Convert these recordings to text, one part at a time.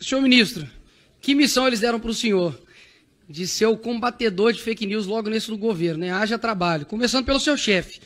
Senhor ministro, que missão eles deram para o senhor? De ser o combatedor de fake news logo nesse governo, né? Haja trabalho. Começando pelo seu chefe.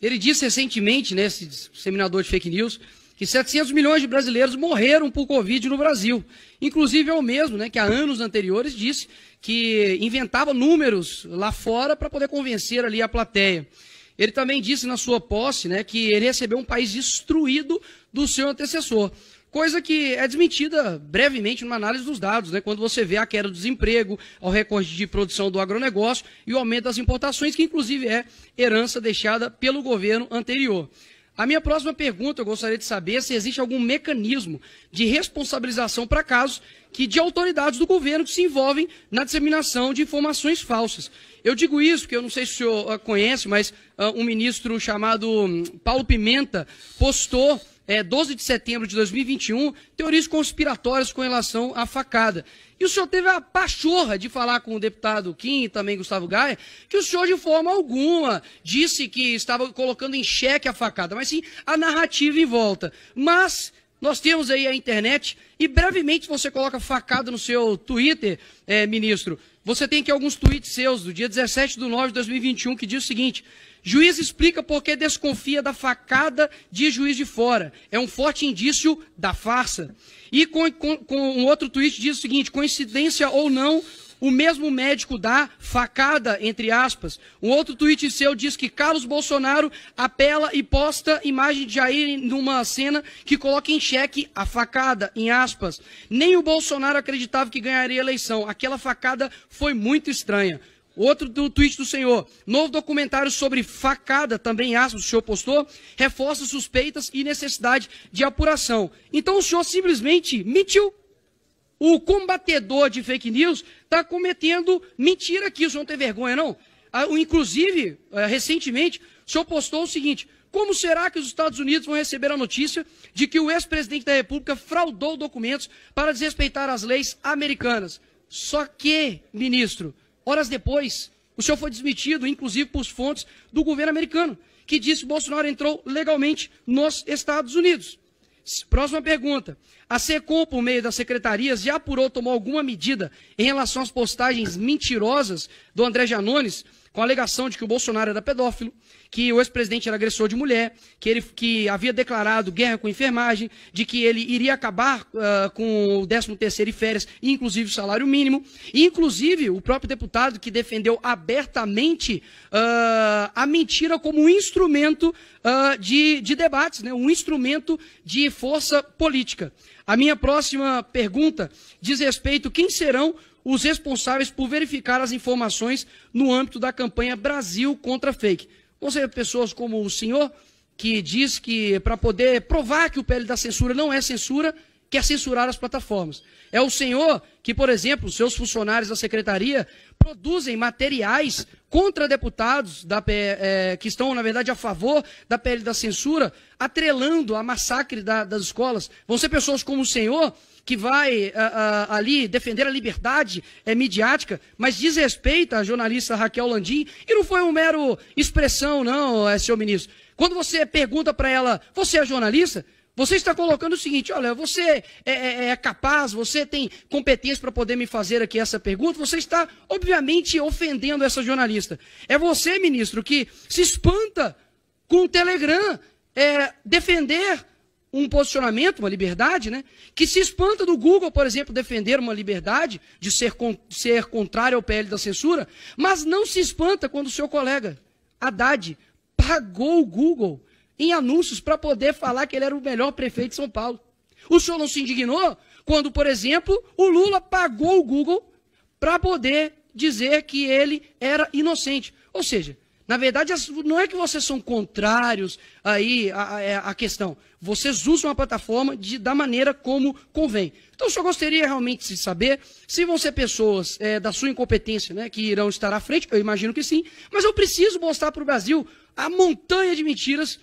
Ele disse recentemente, né, esse disseminador de fake news, que 700 milhões de brasileiros morreram por Covid no Brasil. Inclusive é o mesmo, né, que há anos anteriores disse que inventava números lá fora para poder convencer ali a plateia. Ele também disse na sua posse, né, que ele recebeu um país destruído do seu antecessor. Coisa que é desmentida brevemente numa análise dos dados, né? Quando você vê a queda do desemprego, ao recorde de produção do agronegócio e o aumento das importações, que inclusive é herança deixada pelo governo anterior. A minha próxima pergunta, eu gostaria de saber se existe algum mecanismo de responsabilização para casos de autoridades do governo que se envolvem na disseminação de informações falsas. Eu digo isso porque eu não sei se o senhor conhece, mas um ministro chamado Paulo Pimenta postou 12 de setembro de 2021, teorias conspiratórias com relação à facada. E o senhor teve a pachorra de falar com o deputado Kim e também Gustavo Gaia, que o senhor de forma alguma disse que estava colocando em xeque a facada, mas sim a narrativa em volta. Mas nós temos aí a internet e brevemente você coloca facada no seu Twitter, ministro. Você tem aqui alguns tweets seus do dia 17/9/2021 que diz o seguinte: juiz explica por que desconfia da facada de Juiz de Fora. É um forte indício da farsa. E com um outro tweet diz o seguinte: coincidência ou não, o mesmo médico dá facada, entre aspas. Um outro tweet seu diz que Carlos Bolsonaro apela e posta imagem de Jair numa cena que coloca em xeque a facada, em aspas. Nem o Bolsonaro acreditava que ganharia a eleição. Aquela facada foi muito estranha. Outro tweet do senhor: novo documentário sobre facada, também aspas, o senhor postou, reforça suspeitas e necessidade de apuração. Então o senhor simplesmente mentiu. O combatedor de fake news está cometendo mentira aqui, o senhor não tem vergonha não? Inclusive, recentemente, o senhor postou o seguinte: como será que os Estados Unidos vão receber a notícia de que o ex-presidente da República fraudou documentos para desrespeitar as leis americanas? Só que, ministro, horas depois, o senhor foi desmentido, inclusive por fontes do governo americano, que disse que Bolsonaro entrou legalmente nos Estados Unidos. Próxima pergunta. A SECOM, por meio das secretarias, já apurou, tomou alguma medida em relação às postagens mentirosas do André Janones, com a alegação de que o Bolsonaro era pedófilo, que o ex-presidente era agressor de mulher, que havia declarado guerra com a enfermagem, de que ele iria acabar com o 13º e férias, inclusive o salário mínimo, e inclusive o próprio deputado que defendeu abertamente a mentira como um instrumento de debates, né? Um instrumento de força política. A minha próxima pergunta diz respeito a quem serão os responsáveis por verificar as informações no âmbito da campanha Brasil contra Fake. Vão ser pessoas como o senhor, que diz que para poder provar que o PL da censura não é censura, quer censurar as plataformas. É o senhor que, por exemplo, seus funcionários da secretaria produzem materiais contra deputados que estão, na verdade, a favor da PL da censura, atrelando a massacre das escolas. Vão ser pessoas como o senhor, que vai ali defender a liberdade midiática, mas desrespeita a jornalista Raquel Landim, e não foi uma mero expressão, não, senhor ministro. Quando você pergunta para ela, você é jornalista? Você está colocando o seguinte: olha, você é capaz, você tem competência para poder me fazer aqui essa pergunta, você está, obviamente, ofendendo essa jornalista. É você, ministro, que se espanta com o Telegram defender um posicionamento, uma liberdade, né? Que se espanta do Google, por exemplo, defender uma liberdade de ser contrário ao PL da censura, mas não se espanta quando o seu colega Haddad pagou o Google em anúncios para poder falar que ele era o melhor prefeito de São Paulo. O senhor não se indignou quando, por exemplo, o Lula pagou o Google para poder dizer que ele era inocente. Ou seja, na verdade, não é que vocês são contrários aí à questão. Vocês usam a plataforma da maneira como convém. Então, eu só gostaria realmente de saber se vão ser pessoas da sua incompetência, né, que irão estar à frente. Eu imagino que sim. Mas eu preciso mostrar para o Brasil a montanha de mentiras